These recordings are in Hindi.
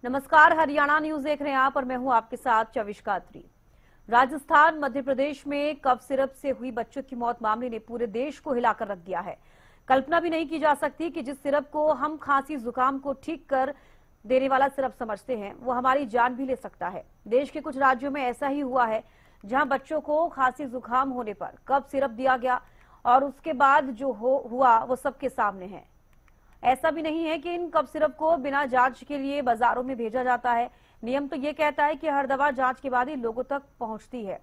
नमस्कार, हरियाणा न्यूज देख रहे हैं आप और मैं हूं आपके साथ चविष्का अत्री। राजस्थान मध्य प्रदेश में कफ सिरप से हुई बच्चों की मौत मामले ने पूरे देश को हिलाकर रख दिया है। कल्पना भी नहीं की जा सकती कि जिस सिरप को हम खांसी जुकाम को ठीक कर देने वाला सिरप समझते हैं वो हमारी जान भी ले सकता है। देश के कुछ राज्यों में ऐसा ही हुआ है जहां बच्चों को खांसी जुकाम होने पर कफ सिरप दिया गया और उसके बाद जो हुआ वो सबके सामने है। ऐसा भी नहीं है कि इन कफ सिरप को बिना जांच के लिए बाजारों में भेजा जाता है। नियम तो ये कहता है कि हर दवा जांच के बाद ही लोगों तक पहुंचती है,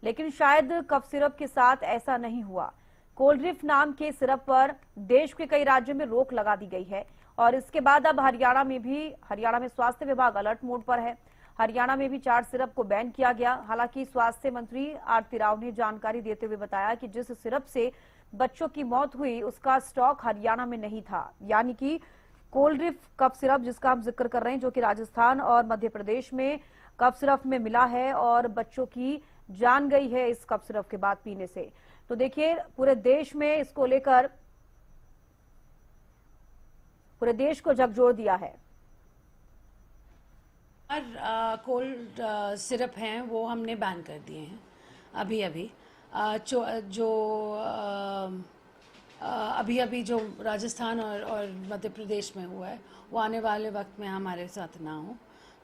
लेकिन शायद कफ सिरप के साथ ऐसा नहीं हुआ। कोल्ड्रिफ नाम के सिरप पर देश के कई राज्यों में रोक लगा दी गई है और इसके बाद अब हरियाणा में स्वास्थ्य विभाग अलर्ट मोड पर है। हरियाणा में भी 4 सिरप को बैन किया गया। हालांकि स्वास्थ्य मंत्री आरती राव ने जानकारी देते हुए बताया कि जिस सिरप से बच्चों की मौत हुई उसका स्टॉक हरियाणा में नहीं था, यानी कि कोल्ड्रिफ कफ सिरप जिसका हम जिक्र कर रहे हैं, जो कि राजस्थान और मध्य प्रदेश में कफ सिरप में मिला है और बच्चों की जान गई है इस कफ सिरप के बाद पीने से। तो देखिए, पूरे देश में इसको लेकर पूरे देश को झकझोर दिया है। और कोल्ड सिरप हैं वो हमने बैन कर दिए हैं अभी अभी। जो अभी अभी जो राजस्थान और मध्य प्रदेश में हुआ है वो आने वाले वक्त में हमारे साथ ना हो।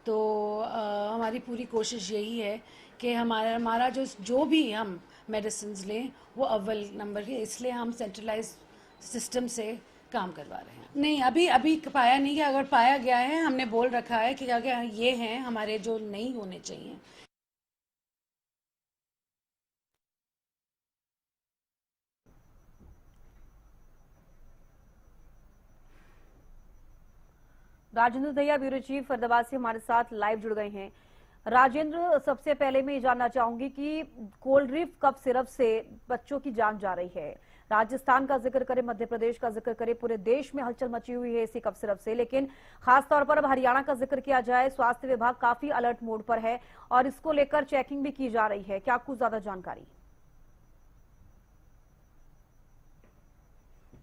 तो हमारी पूरी कोशिश यही है कि हमारा जो भी हम मेडिसिन लें वो अव्वल नंबर के, इसलिए हम सेंट्रलाइज सिस्टम से काम करवा रहे हैं। नहीं, अभी पाया नहीं है। अगर पाया गया है हमने बोल रखा है कि अगर ये हैं हमारे जो नहीं होने चाहिए। राजेंद्र दहिया, ब्यूरो चीफ फरीदाबाद से हमारे साथ लाइव जुड़ गए हैं। राजेंद्र, सबसे पहले मैं ये जानना चाहूंगी कि कोल्ड्रिफ कफ सिरप से बच्चों की जान जा रही है। राजस्थान का जिक्र करें, मध्य प्रदेश का जिक्र करें, पूरे देश में हलचल मची हुई है इसी कफ सिरप से। लेकिन खासतौर पर अब हरियाणा का जिक्र किया जाए, स्वास्थ्य विभाग काफी अलर्ट मोड पर है और इसको लेकर चेकिंग भी की जा रही है। क्या कुछ ज्यादा जानकारी?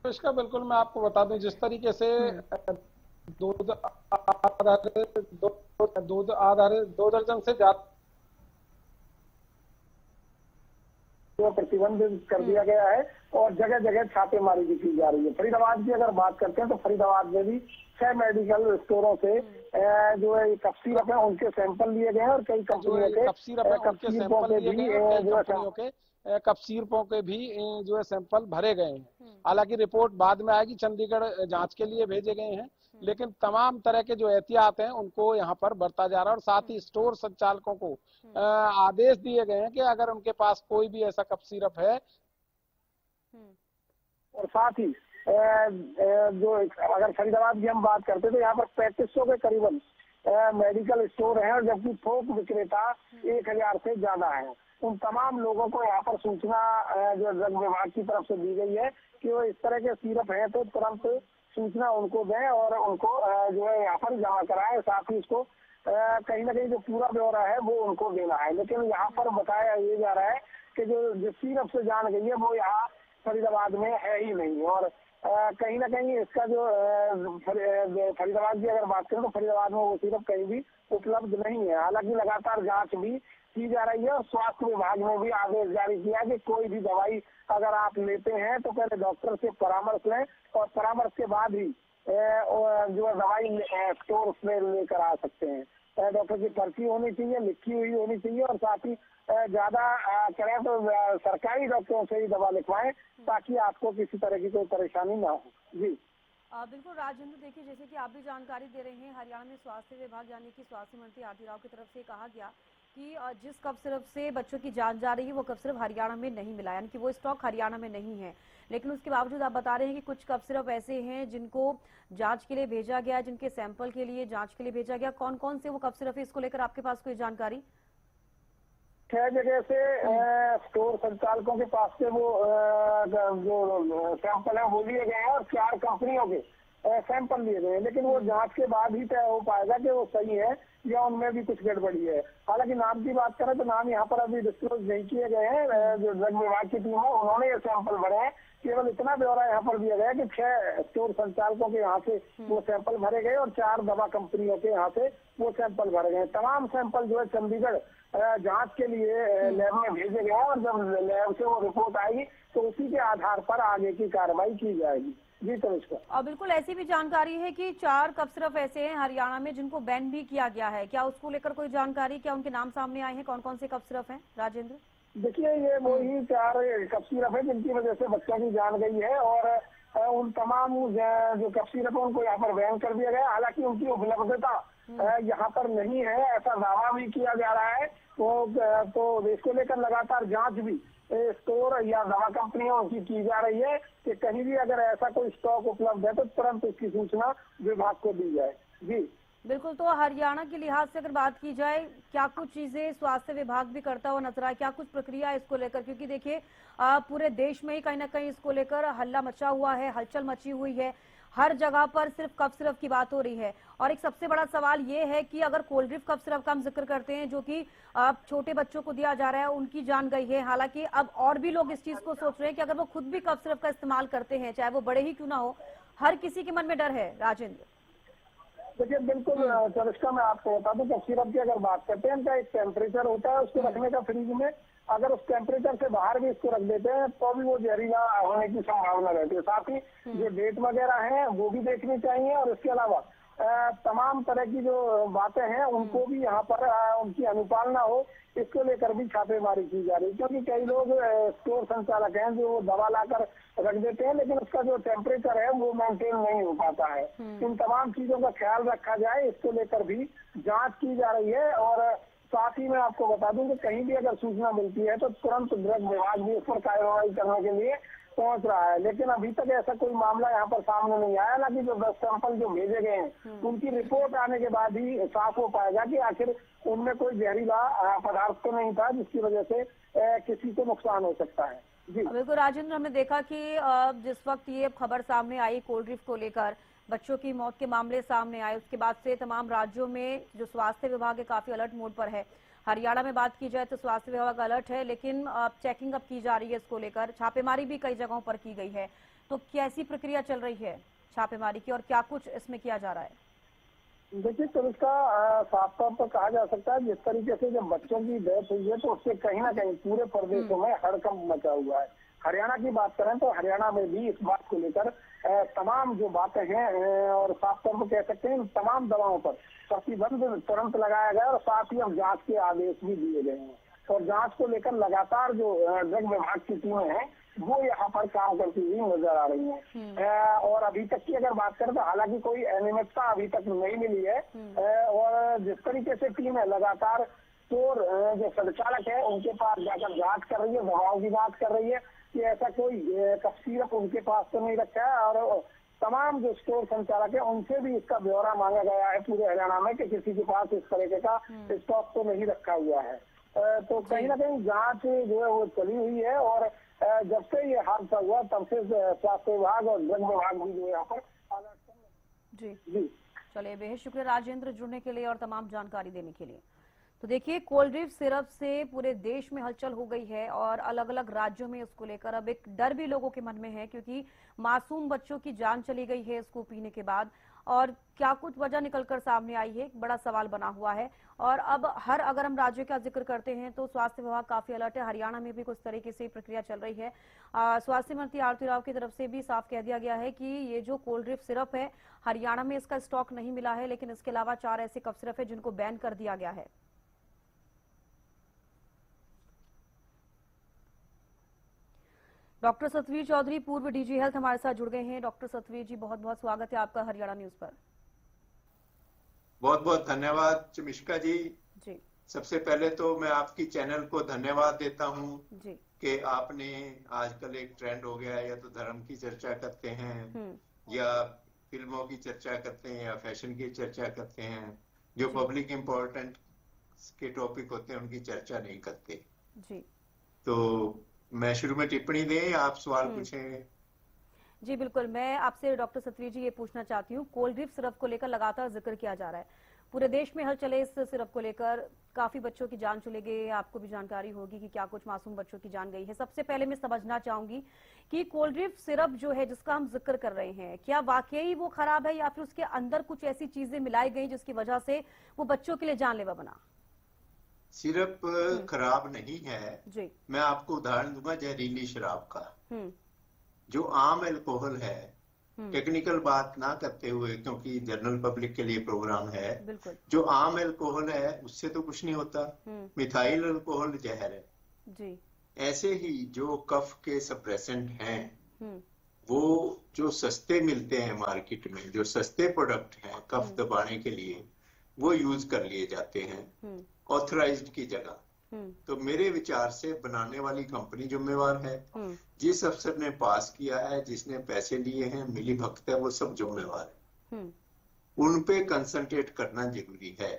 तो इसका बिल्कुल मैं आपको बता दूं, जिस तरीके से दूध आधारित दूध आधारित 2 दर्जन से ज्यादा प्रतिबंधित कर दिया गया है और जगह जगह छापेमारी भी की जा रही है। फरीदाबाद की अगर बात करते हैं तो फरीदाबाद में भी 6 मेडिकल स्टोरों से जो है कफ सिरप है उनके सैंपल लिए गए हैं और कई कंपनियों के कफ सिरपों के भी जो है सैंपल भरे गए हैं। हालांकि रिपोर्ट बाद में आएगी, चंडीगढ़ जांच के लिए भेजे गए हैं, लेकिन तमाम तरह के जो एहतियात हैं उनको यहाँ पर बरता जा रहा है। और साथ ही स्टोर संचालकों को आदेश दिए गए हैं कि अगर उनके पास कोई भी ऐसा कफ सिरप है, और साथ ही जो अगर फरीदाबाद की हम बात करते हैं तो यहाँ पर 3500 के करीबन मेडिकल स्टोर हैं और जबकि थोक विक्रेता 1000 से ज्यादा है। उन तमाम लोगों को यहाँ पर सूचना जो ड्रग विभाग की तरफ से दी गई है कि वो इस तरह के सिरप है तो तुरंत सूचना उनको दें और उनको जो है यहाँ पर जमा कराएं। साथ ही इसको कहीं ना कहीं जो पूरा ब्यौरा है वो उनको देना है। लेकिन यहाँ पर बताया ये जा रहा है कि जो सिरप से जान गई है वो यहाँ फरीदाबाद में है ही नहीं। और कहीं ना कहीं इसका जो फरीदाबाद की अगर बात करें तो फरीदाबाद में वो सिरप कहीं भी उपलब्ध नहीं है। हालांकि लगातार जांच भी की जा रही है और स्वास्थ्य विभाग ने भी आदेश जारी किया कि कोई भी दवाई अगर आप लेते हैं तो पहले डॉक्टर से परामर्श लें और परामर्श के बाद ही जो दवाई स्टोर में लेकर आ सकते हैं। डॉक्टर की पर्ची होनी चाहिए, लिखी हुई होनी चाहिए और साथ ही ज्यादा करें तो सरकारी डॉक्टरों से ही दवा लिखवाएं ताकि आपको किसी तरह की कोई परेशानी ना हो। जी बिल्कुल राजेंद्र, देखिए जैसे कि आप भी जानकारी दे रहे हैं, हरियाणा में स्वास्थ्य विभाग यानी कि स्वास्थ्य मंत्री आरती राव की तरफ से कहा गया कि जिस कफ सिरप से बच्चों की जान जा रही है वो कफ सिरप हरियाणा में नहीं मिला, यानी कि वो स्टॉक हरियाणा में नहीं है। लेकिन उसके बावजूद आप बता रहे हैं कि कुछ कफ सिरप ऐसे हैं जिनको जांच के लिए भेजा गया, जिनके सैंपल के लिए जांच के लिए भेजा गया। कौन कौन से वो कफ सिरप है, इसको लेकर आपके पास कोई जानकारी? 6 जगह से स्टोर संचालकों के पास से वो जो सैंपल है वो लिए गए हैं और 4 कंपनियों के सैंपल लिए गए हैं, लेकिन वो जांच के बाद ही तय हो पाएगा कि वो सही है या उनमें भी कुछ गड़बड़ी है। हालांकि नाम की बात करें तो नाम यहाँ पर अभी डिस्क्लोज नहीं किए गए हैं। जो ड्रग विभाग की टीम है उन्होंने ये सैंपल भरे हैं। केवल इतना ब्यौरा यहाँ पर दिया गया कि 6 स्टोर संचालकों के यहाँ से वो सैंपल भरे गए और 4 दवा कंपनियों के यहाँ से वो सैंपल भरे गए। तमाम सैंपल जो है चंडीगढ़ जांच के लिए लैब में भेजे गए हैं और जब लैब से वो रिपोर्ट आएगी तो उसी के आधार पर आगे की कार्रवाई की जाएगी। जी तनुष्का। और बिल्कुल ऐसी भी जानकारी है कि 4 कफ सिरप ऐसे हैं हरियाणा में जिनको बैन भी किया गया है। क्या उसको लेकर कोई जानकारी, क्या उनके नाम सामने आए हैं? कौन कौन से कफ सिरप हैं राजेंद्र? देखिए ये वही 4 कफ सिरप है जिनकी वजह से बच्चों की जान गई है और उन तमाम जो कफ सिरप है उनको यहाँ पर बैन कर दिया गया। हालांकि उनकी उपलब्धता यहाँ पर नहीं है, ऐसा दावा भी किया जा रहा है। तो इसको लेकर लगातार जांच भी स्टोर या दवा कंपनियों की जा रही है कि कहीं भी अगर ऐसा कोई स्टॉक उपलब्ध है तो तुरंत उसकी सूचना विभाग को दी जाए। जी बिल्कुल। तो हरियाणा के लिहाज से अगर बात की जाए, क्या कुछ चीजें स्वास्थ्य विभाग भी करता हुआ नजर आए? क्या कुछ प्रक्रिया है इसको लेकर? क्योंकि देखिए पूरे देश में ही कहीं ना कहीं इसको लेकर हल्ला मचा हुआ है, हलचल मची हुई है। हर जगह पर सिर्फ कफ सिरप की बात हो रही है। और एक सबसे बड़ा सवाल ये है कि अगर कोल्ड ड्रिंक कफ सिरप का हम जिक्र करते हैं जो कि छोटे बच्चों को दिया जा रहा है, उनकी जान गई है। हालांकि अब और भी लोग इस चीज को सोच रहे हैं कि अगर वो खुद भी कफ सिरप का इस्तेमाल करते हैं, चाहे वो बड़े ही क्यों ना हो, हर किसी के मन में डर है। राजेंद्र देखिए बिल्कुल चरिष्का, मैं आपको बता दूं कफ सिरप की अगर बात करते हैं इनका एक टेम्परेचर होता है उसको रखने का फ्रिज में। अगर उस टेम्परेचर से बाहर भी इसको रख देते हैं तो भी वो जहरीला होने की संभावना रहती है। साथ ही जो डेट वगैरह है वो भी देखनी चाहिए और इसके अलावा तमाम तरह की जो बातें हैं उनको भी यहाँ पर उनकी अनुपालना हो, इसको लेकर भी छापेमारी की जा रही है। क्योंकि कई लोग स्टोर संचालक हैं जो दवा लाकर रख देते हैं लेकिन उसका जो टेम्परेचर है वो मेंटेन नहीं हो पाता है। इन तमाम चीजों का ख्याल रखा जाए, इसको लेकर भी जांच की जा रही है। और साथ ही मैं आपको बता दूं कि कहीं भी अगर सूचना मिलती है तो तुरंत ड्रग विभाग भी उस पर कार्रवाई करने के लिए पहुंच रहा है। लेकिन अभी तक ऐसा कोई मामला यहाँ पर सामने नहीं आया ना कि जो 10 सैंपल जो भेजे गए हैं उनकी रिपोर्ट आने के बाद ही साफ हो पाएगा कि आखिर उनमें कोई जहरीला पदार्थ तो नहीं था जिसकी वजह से किसी को नुकसान हो सकता है। जी बिल्कुल राजेंद्र, हमने देखा कि जिस वक्त ये खबर सामने आई कोल्ड ड्रिंक को लेकर, बच्चों की मौत के मामले सामने आए, उसके बाद से तमाम राज्यों में जो स्वास्थ्य विभाग है काफी अलर्ट मोड पर है। हरियाणा में बात की जाए तो स्वास्थ्य विभाग अलर्ट है, लेकिन चेकिंग अब की जा रही है इसको लेकर। छापेमारी भी कई जगहों पर की गई है। तो कैसी प्रक्रिया चल रही है छापेमारी की और क्या कुछ इसमें किया जा रहा है? देखिए तो इसका साफ तौर पर कहा जा सकता है जिस तरीके से जब बच्चों की डेथ हुई है तो उससे कहीं ना कहीं पूरे प्रदेशों में हड़कंप मचा हुआ है। हरियाणा की बात करें तो हरियाणा में भी इस बात को लेकर तमाम जो बातें हैं और साफ तौर पर कह सकते हैं तमाम दवाओं पर प्रतिबंध तुरंत लगाया गया और साथ ही अब जांच के आदेश भी दिए गए हैं। और जांच को लेकर लगातार जो ड्रग विभाग की टीमें हैं वो यहाँ पर काम करती हुई नजर आ रही हैं। और अभी तक की अगर बात करें तो हालांकि कोई अनियमितता अभी तक नहीं मिली है। और जिस तरीके से टीम है लगातार स्टोर जो संचालक है उनके पास जाकर जांच कर रही है, दवाओं की जांच कर रही है कि ऐसा कोई कफ सिरप उनके पास तो नहीं रखा है। और तमाम जो स्टोर संचालक है उनसे भी इसका ब्यौरा मांगा गया है पूरे हरियाणा में कि किसी के पास इस तरीके का स्टॉक तो नहीं रखा हुआ है। तो कहीं ना कहीं जांच जो है वो चली हुई है। और जब से ये हादसा हुआ तब से स्वास्थ्य विभाग और ड्रग विभाग भी जो यहाँ पर अलर्ट। जी चलिए, बेहद शुक्रिया राजेंद्र जुड़ने के लिए और तमाम जानकारी देने के लिए। तो देखिए कोल्ड ड्रिंक सिरप से पूरे देश में हलचल हो गई है और अलग अलग राज्यों में इसको लेकर अब एक डर भी लोगों के मन में है, क्योंकि मासूम बच्चों की जान चली गई है इसको पीने के बाद। और क्या कुछ वजह निकलकर सामने आई है, एक बड़ा सवाल बना हुआ है। और अब अगर हम राज्यों का जिक्र करते हैं तो स्वास्थ्य विभाग काफी अलर्ट है। हरियाणा में भी कुछ तरीके से प्रक्रिया चल रही है। स्वास्थ्य मंत्री आरती राव की तरफ से भी साफ कह दिया गया है कि ये जो कोल्ड ड्रिंक सिरप है हरियाणा में इसका स्टॉक नहीं मिला है, लेकिन इसके अलावा 4 ऐसे कफ सिरप है जिनको बैन कर दिया गया है। डॉक्टर सतवीर चौधरी पूर्व डीजी हेल्थ हमारे साथ जुड़ गए हैं। डॉक्टर सतवीर जी, बहुत बहुत स्वागत है आपका हरियाणा न्यूज पर। बहुत बहुत धन्यवाद चमिष्का जी। जी सबसे पहले तो मैं आपकी चैनल को धन्यवाद देता हूँ जी कि आपने आजकल एक ट्रेंड हो गया है, या तो धर्म की चर्चा करते हैं या फिल्मों की चर्चा करते हैं या फैशन की चर्चा करते हैं, जो पब्लिक इम्पोर्टेंट के टॉपिक होते हैं उनकी चर्चा नहीं करते। जी तो मैं शुरू में टिप्पणी दें, आप सवाल पूछें। जी बिल्कुल, मैं आपसे डॉक्टर सत्री जी ये पूछना चाहती हूँ, कोलड्रिप सिरप को लेकर लगातार जिक्र किया जा रहा है, पूरे देश में हल चले इस सिरप को लेकर, काफी बच्चों की जान चली गई है, आपको भी जानकारी होगी कि क्या कुछ मासूम बच्चों की जान गई है। सबसे पहले मैं समझना चाहूंगी कि कोलड्रिप सिरप जो है जिसका हम जिक्र कर रहे हैं, क्या वाकई वो खराब है या फिर उसके अंदर कुछ ऐसी चीजें मिलाई गई जिसकी वजह से वो बच्चों के लिए जानलेवा बना? सिरप खराब नहीं है। जी। मैं आपको उदाहरण दूंगा जहरीली शराब का। हम्म। जो आम अल्कोहल है, टेक्निकल बात ना करते हुए, क्योंकि जनरल पब्लिक के लिए प्रोग्राम है, बिल्कुल। जो आम अल्कोहल है उससे तो कुछ नहीं होता। मिथाइल अल्कोहल जहर है। जी। ऐसे ही जो कफ के सप्रेसेंट हैं, वो जो सस्ते मिलते हैं मार्केट में, जो सस्ते प्रोडक्ट हैं कफ दबाने के लिए, वो यूज कर लिए जाते हैं ऑथराइज्ड की जगह। तो मेरे विचार से बनाने वाली कंपनी जिम्मेवार है, जिस अफसर ने पास किया है, जिसने पैसे लिए हैं, मिली भगत है, वो सब जिम्मेवार है। उन पे कंसंट्रेट करना जरूरी है।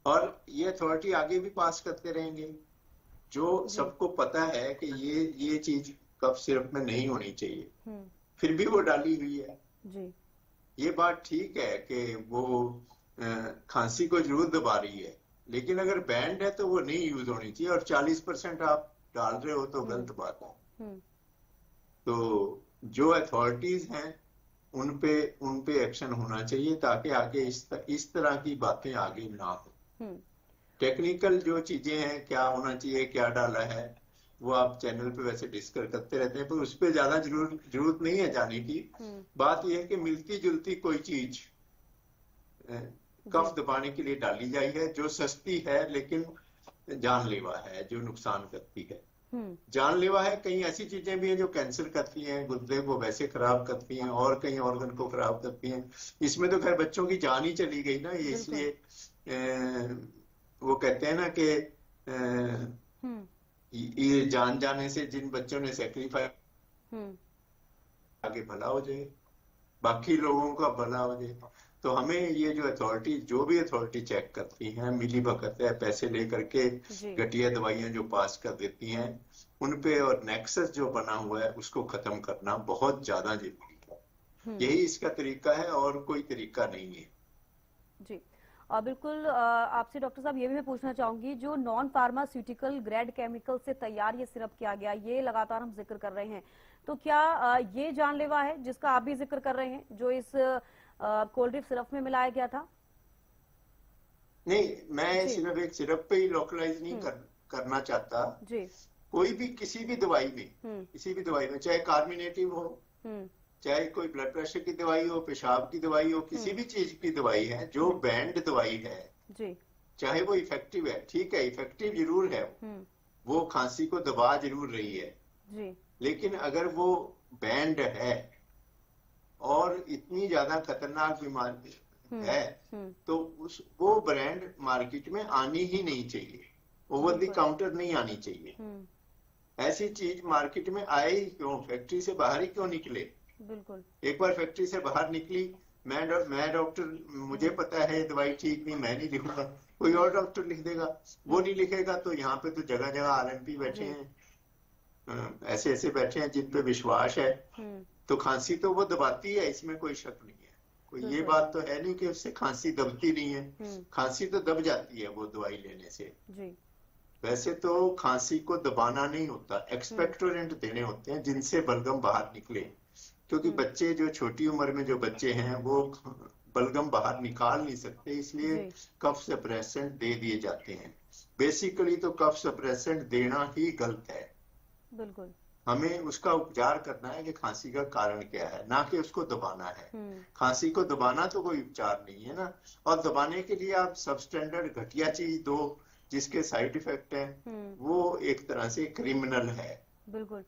और ये अथॉरिटी आगे भी पास करते रहेंगे। जो सबको पता है कि ये चीज कफ सिरप में नहीं होनी चाहिए, फिर भी वो डाली हुई है। जी। ये बात ठीक है कि वो खांसी को जरूर दबा रही है, लेकिन अगर बैंड है तो वो नहीं यूज होनी चाहिए। और 40% आप डाल रहे हो तो गलत बात है। तो जो अथॉरिटीज हैं उन पे एक्शन होना चाहिए, ताकि आगे इस तरह की बातें आगे ना हो। टेक्निकल जो चीजें हैं, क्या होना चाहिए, क्या डाला है, वो आप चैनल पे वैसे डिस्कस करते रहते हैं, पर उस पर ज्यादा जरूरत नहीं है जाने की। बात यह है कि मिलती जुलती कोई चीज कफ दबाने के लिए डाली जाई है, जो सस्ती है लेकिन जानलेवा है, जो नुकसान करती है। जानलेवा है। कई ऐसी चीजें भी हैं जो कैंसर करती हैं, गुर्दे को वैसे खराब करती हैं, और कई ऑर्गन को खराब करती हैं। इसमें तो खैर बच्चों की जान ही चली गई ना, ये इसलिए वो कहते हैं ना कि ये जान जाने से जिन बच्चों ने सेक्रीफाइस, आगे भला हो जाए, बाकी लोगों का भला हो जाए। तो हमें ये जो भी अथॉरिटी चेक करती हैं, मिली भगत है, पैसे लेकर के घटिया दवाइयां जो पास कर देती हैं, उन पे और नेक्सस जो बना हुआ है उसको खत्म करना बहुत ज्यादा जरूरी है। यही इसका तरीका है, और कोई तरीका नहीं है। जी। और बिल्कुल आपसे डॉक्टर साहब ये भी मैं पूछना चाहूंगी, जो नॉन फार्मास्यूटिकल ग्रेड केमिकल से तैयार ये सिरप किया गया, ये लगातार हम जिक्र कर रहे हैं, तो क्या ये जानलेवा है जिसका आप भी जिक्र कर रहे हैं, जो इस कोलड्रिप सिरप में मिलाया गया था? नहीं, मैं सिर्फ एक सिरप पे ही लोकलाइज नहीं करना चाहता जी। कोई भी किसी भी दवाई में चाहे कार्मिनेटिव हो, चाहे कोई ब्लड प्रेशर की दवाई हो, पेशाब की दवाई हो, किसी भी चीज की दवाई है जो बैंड दवाई है जी, चाहे वो इफेक्टिव है, ठीक है, इफेक्टिव जरूर है, वो खांसी को दबा जरूर रही है जी, लेकिन अगर वो बैंड है और इतनी ज्यादा खतरनाक बीमारी है तो वो ब्रांड मार्केट में आनी ही नहीं चाहिए, ओवर द काउंटर नहीं आनी चाहिए। ऐसी चीज मार्केट में आए ही क्यों, फैक्ट्री से बाहर ही क्यों निकले? बिल्कुल। एक बार फैक्ट्री से बाहर निकली, मैं डॉक्टर, मुझे पता है दवाई ठीक नहीं, मैं नहीं लिखूंगा, कोई और डॉक्टर लिख देगा, वो नहीं लिखेगा तो यहाँ पे तो जगह जगह आरएमपी बैठे हैं, ऐसे ऐसे बैठे हैं जिन पे विश्वास है, तो खांसी तो वो दबाती है, इसमें कोई शक नहीं है। कोई ये बात तो है नहीं कि उससे खांसी दबती नहीं है, खांसी तो दब जाती है वो दवाई लेने से जी। वैसे तो खांसी को दबाना नहीं होता, एक्सपेक्टोरेंट देने होते हैं जिनसे बलगम बाहर निकले, क्योंकि बच्चे जो छोटी उम्र में जो बच्चे हैं वो बलगम बाहर निकाल नहीं सकते, इसलिए कफ सप्रेसेंट दे दिए जाते हैं। बेसिकली तो कफ सप्रेसेंट देना ही गलत है। बिल्कुल। हमें उसका उपचार करना है कि खांसी का कारण क्या है, ना कि उसको दबाना है। खांसी को दबाना तो कोई उपचार नहीं है ना, और दबाने के लिए आप सबस्टैंडर्ड घटिया चीज दो जिसके साइड इफेक्ट है, वो एक तरह से क्रिमिनल है। बिल्कुल।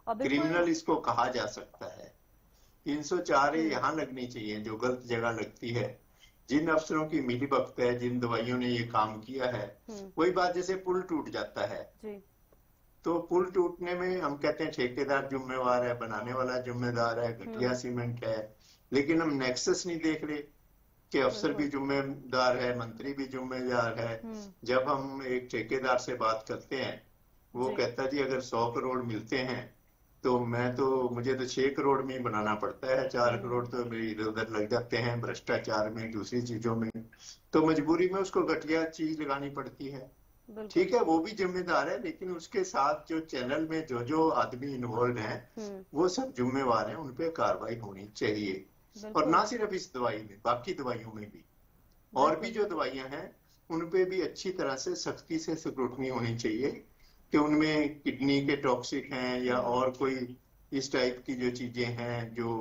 क्रिमिनल इसको कहा जा सकता है। 304 यहाँ लगनी चाहिए जो गलत जगह लगती है। जिन अफसरों की मिलीभगत है, जिन दवाइयों ने ये काम किया है, वही बात जैसे पुल टूट जाता है जी। तो पुल टूटने में हम कहते हैं ठेकेदार जिम्मेवार है, बनाने वाला जिम्मेदार है, घटिया सीमेंट है, लेकिन हम नेक्सस नहीं देख रहे कि अफसर भी जिम्मेदार है, मंत्री भी जिम्मेदार है। जब हम एक ठेकेदार से बात करते हैं, वो कहता जी अगर 100 करोड़ मिलते हैं तो मुझे तो 6 करोड़ में ही बनाना पड़ता है, 4 करोड़ तो मेरे इधर उधर लग जाते हैं भ्रष्टाचार में, दूसरी चीजों में, तो मजबूरी में उसको घटिया चीज लगानी पड़ती है। ठीक है, वो भी जिम्मेदार है, लेकिन उसके साथ जो चैनल में जो जो आदमी इन्वॉल्व हैं वो सब जिम्मेवार हैं, उन पे कार्रवाई होनी चाहिए। और ना सिर्फ इस दवाई में, बाकी दवाइयों में भी, और भी जो दवाइयां हैं उन पे भी अच्छी तरह से सख्ती से स्क्रूटनी होनी चाहिए कि उनमें किडनी के टॉक्सिक हैं या और कोई इस टाइप की जो चीजें हैं जो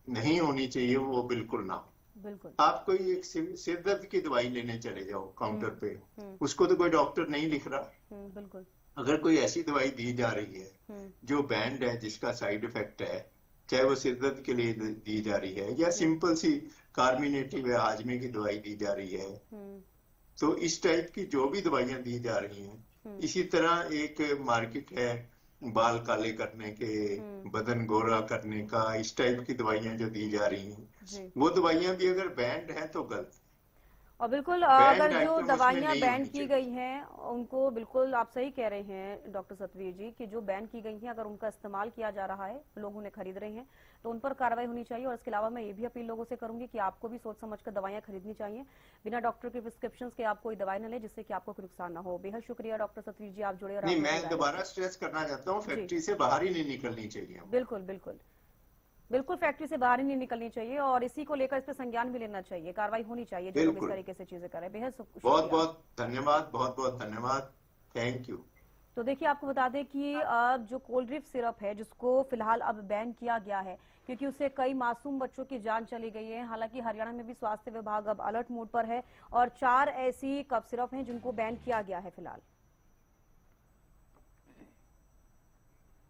नहीं होनी चाहिए वो बिल्कुल ना हो। बिल्कुल। आप कोई एक सिर दर्द की दवाई लेने चले जाओ काउंटर पे, उसको तो कोई डॉक्टर नहीं लिख रहा। बिल्कुल। अगर कोई ऐसी दवाई दी जा रही है जो बैंड है, जिसका साइड इफेक्ट है, चाहे वो सिर दर्द के लिए दी जा रही है या सिंपल सी कार्मिनेटिव या हाजमे की दवाई दी जा रही है, तो इस टाइप की जो भी दवाइयां दी जा रही हैं, इसी तरह एक मार्केट है बाल काले करने के, बदन गोरा करने का, इस टाइप की दवाइयां जो दी जा रही हैं, वो दवाइयां भी अगर बैंड हैं तो गलत। और बिल्कुल अगर जो दवाइयां बैन की गई हैं उनको, बिल्कुल आप सही कह रहे हैं डॉक्टर सतवीर जी, कि जो बैन की गई हैं अगर उनका इस्तेमाल किया जा रहा है, लोग उन्हें खरीद रहे हैं, तो उन पर कार्रवाई होनी चाहिए। और इसके अलावा मैं ये भी अपील लोगों से करूंगी कि आपको भी सोच समझ कर दवाइयां खरीदनी चाहिए, बिना डॉक्टर के प्रिस्क्रिप्शन के आप कोई दवाई न ले जिससे कि आपको कोई नुकसान ना हो। बेहद शुक्रिया डॉक्टर सतवीर जी, आप जुड़े। और नहीं, मैं दोबारा स्ट्रेस करना चाहता हूँ, फैक्ट्री से बाहर ही नहीं निकलनी चाहिए। बिल्कुल बिल्कुल बिल्कुल, फैक्ट्री से बाहर ही नहीं निकलनी चाहिए और इसी को लेकर इस पर संज्ञान भी लेना चाहिए, कार्रवाई होनी चाहिए जो लोग इस तरीके से चीजें करें। बेहद बहुत बहुत धन्यवाद, बहुत बहुत धन्यवाद, थैंक यू। तो देखिए, आपको बता दें कि जो कोल्ड ड्रिप सिरप है जिसको फिलहाल अब बैन किया गया है क्योंकि उससे कई मासूम बच्चों की जान चली गई है। हालांकि हरियाणा में भी स्वास्थ्य विभाग अब अलर्ट मोड पर है और 4 ऐसी कफ सिरप हैं जिनको बैन किया गया है फिलहाल।